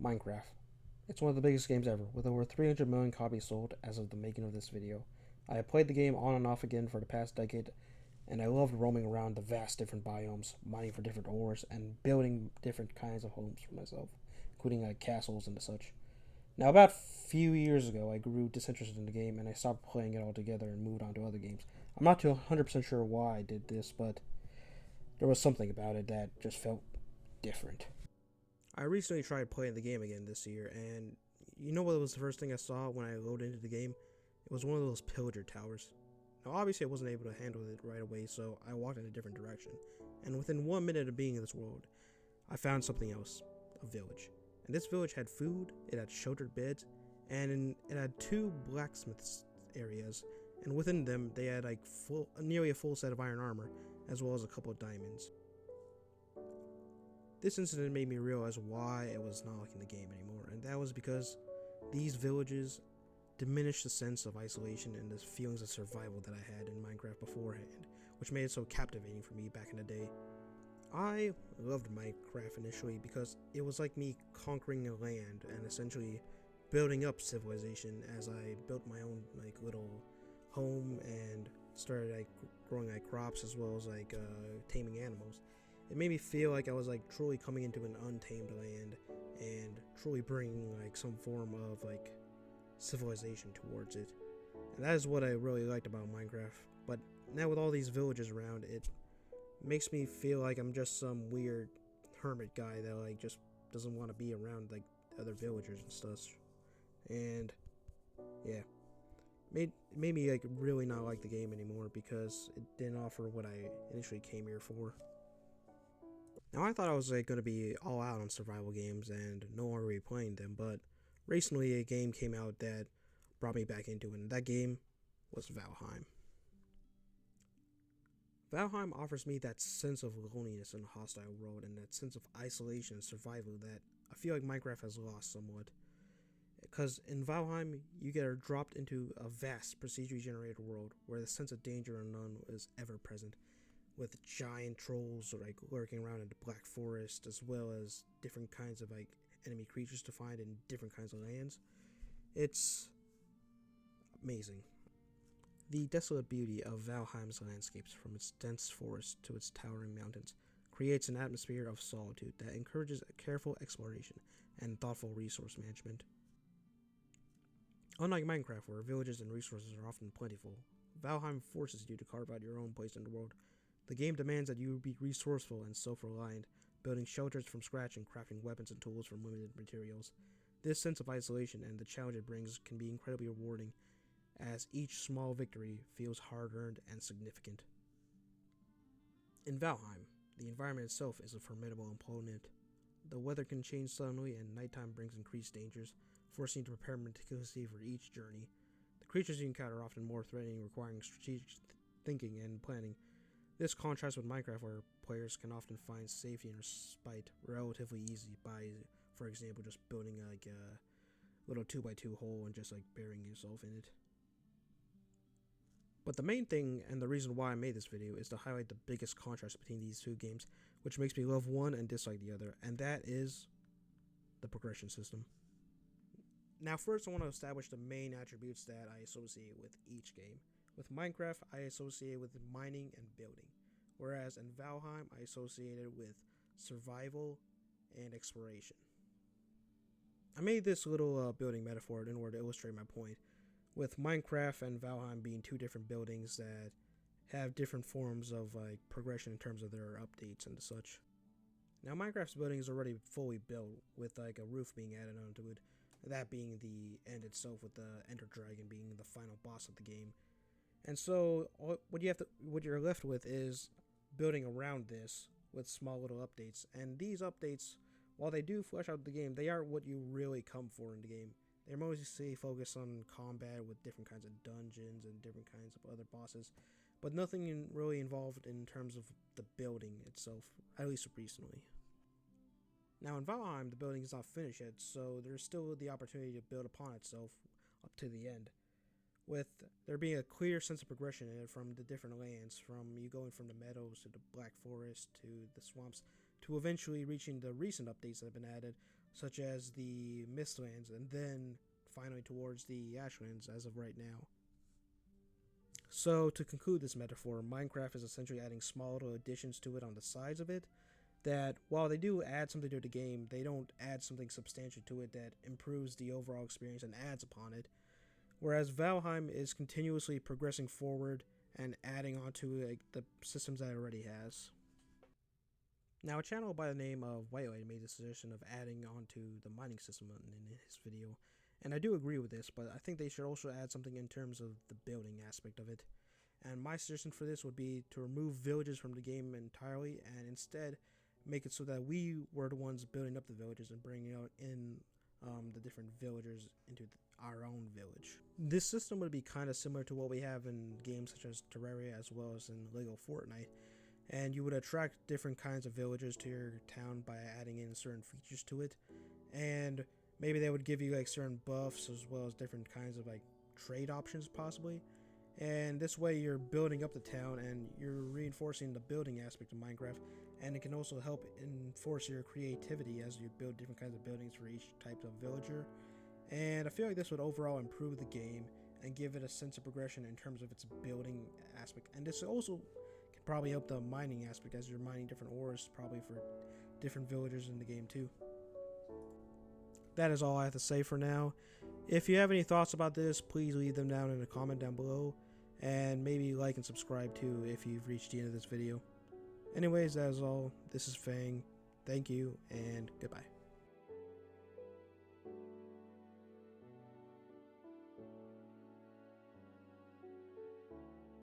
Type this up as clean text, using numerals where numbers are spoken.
Minecraft. It's one of the biggest games ever, with over 300 million copies sold as of the making of this video. I have played the game on and off again for the past decade, and I loved roaming around the vast different biomes, mining for different ores, and building different kinds of homes for myself, including like castles and such. Now, about a few years ago, I grew disinterested in the game and I stopped playing it altogether and moved on to other games. I'm not too 100% sure why I did this, but there was something about it that just felt different. I recently tried playing the game again this year, and you know what was the first thing I saw when I loaded into the game? It was one of those pillager towers. Now, obviously, I wasn't able to handle it right away, so I walked in a different direction. And within 1 minute of being in this world, I found something else, a village. And this village had food, it had sheltered beds, and it had two blacksmiths areas. And within them, they had like nearly a full set of iron armor, as well as a couple of diamonds. This incident made me realize why I was not liking the game anymore, and that was because these villages diminished the sense of isolation and the feelings of survival that I had in Minecraft beforehand, which made it so captivating for me back in the day. I loved Minecraft initially because it was like me conquering a land and essentially building up civilization as I built my own like little home and started like growing like crops as well as like taming animals. It made me feel like I was like truly coming into an untamed land and truly bringing like some form of like civilization towards it. And that is what I really liked about Minecraft. But now with all these villages around, it makes me feel like I'm just some weird hermit guy that like just doesn't want to be around like other villagers and stuff. And yeah, made me like really not like the game anymore because it didn't offer what I initially came here for. Now I thought I was like going to be all out on survival games and no longer be playing them, but recently a game came out that brought me back into it, and that game was Valheim. Valheim offers me that sense of loneliness in a hostile world and that sense of isolation and survival that I feel like Minecraft has lost somewhat. Because in Valheim, you get dropped into a vast, procedurally generated world where the sense of danger unknown is ever present, with giant trolls like lurking around in the Black Forest, as well as different kinds of like enemy creatures to find in different kinds of lands. It's amazing. The desolate beauty of Valheim's landscapes, from its dense forest to its towering mountains, creates an atmosphere of solitude that encourages a careful exploration and thoughtful resource management. Unlike Minecraft, where villages and resources are often plentiful, Valheim forces you to carve out your own place in the world. The game demands that you be resourceful and self-reliant, building shelters from scratch and crafting weapons and tools from limited materials. This sense of isolation and the challenge it brings can be incredibly rewarding, as each small victory feels hard-earned and significant. In Valheim, the environment itself is a formidable opponent. The weather can change suddenly, and nighttime brings increased dangers, forcing you to prepare meticulously for each journey. The creatures you encounter are often more threatening, requiring strategic thinking and planning. This contrasts with Minecraft, where players can often find safety and respite relatively easy by, for example, just building like a little 2x2 hole and just like burying yourself in it. But the main thing and the reason why I made this video is to highlight the biggest contrast between these two games, which makes me love one and dislike the other, and that is the progression system. Now first I want to establish the main attributes that I associate with each game. With Minecraft, I associate it with mining and building, whereas in Valheim, I associate it with survival and exploration. I made this little building metaphor in order to illustrate my point, with Minecraft and Valheim being two different buildings that have different forms of like progression in terms of their updates and such. Now Minecraft's building is already fully built with like a roof being added onto it, that being the end itself, with the Ender Dragon being the final boss of the game. And so what you're left with is building around this with small little updates. And these updates, while they do flesh out the game, they aren't what you really come for in the game. They're mostly focused on combat with different kinds of dungeons and different kinds of other bosses, but nothing really involved in terms of the building itself, at least recently. Now in Valheim, the building is not finished yet, so there's still the opportunity to build upon itself up to the end, with there being a clear sense of progression in it from the different lands, from you going from the meadows to the Black Forest to the swamps, to eventually reaching the recent updates that have been added, such as the Mistlands, and then finally towards the Ashlands as of right now. So, to conclude this metaphor, Minecraft is essentially adding small little additions to it on the sides of it that, while they do add something to the game, they don't add something substantial to it that improves the overall experience and adds upon it. Whereas Valheim is continuously progressing forward and adding onto the systems that it already has. Now, a channel by the name of Whitelight made the suggestion of adding onto the mining system in his video, and I do agree with this, but I think they should also add something in terms of the building aspect of it. And my suggestion for this would be to remove villages from the game entirely and instead make it so that we were the ones building up the villages and bringing out in the different villagers into our own village. This system would be kind of similar to what we have in games such as Terraria as well as in Lego Fortnite, and you would attract different kinds of villagers to your town by adding in certain features to it, and maybe they would give you like certain buffs as well as different kinds of like trade options possibly. And this way you're building up the town and you're reinforcing the building aspect of Minecraft, and it can also help enforce your creativity as you build different kinds of buildings for each type of villager. And I feel like this would overall improve the game and give it a sense of progression in terms of its building aspect. And this also can probably help the mining aspect as you're mining different ores probably for different villagers in the game too. That is all I have to say for now. If you have any thoughts about this, please leave them down in a comment down below, and maybe like and subscribe too if you've reached the end of this video. Anyways, that is all. This is Fang. Thank you, and goodbye.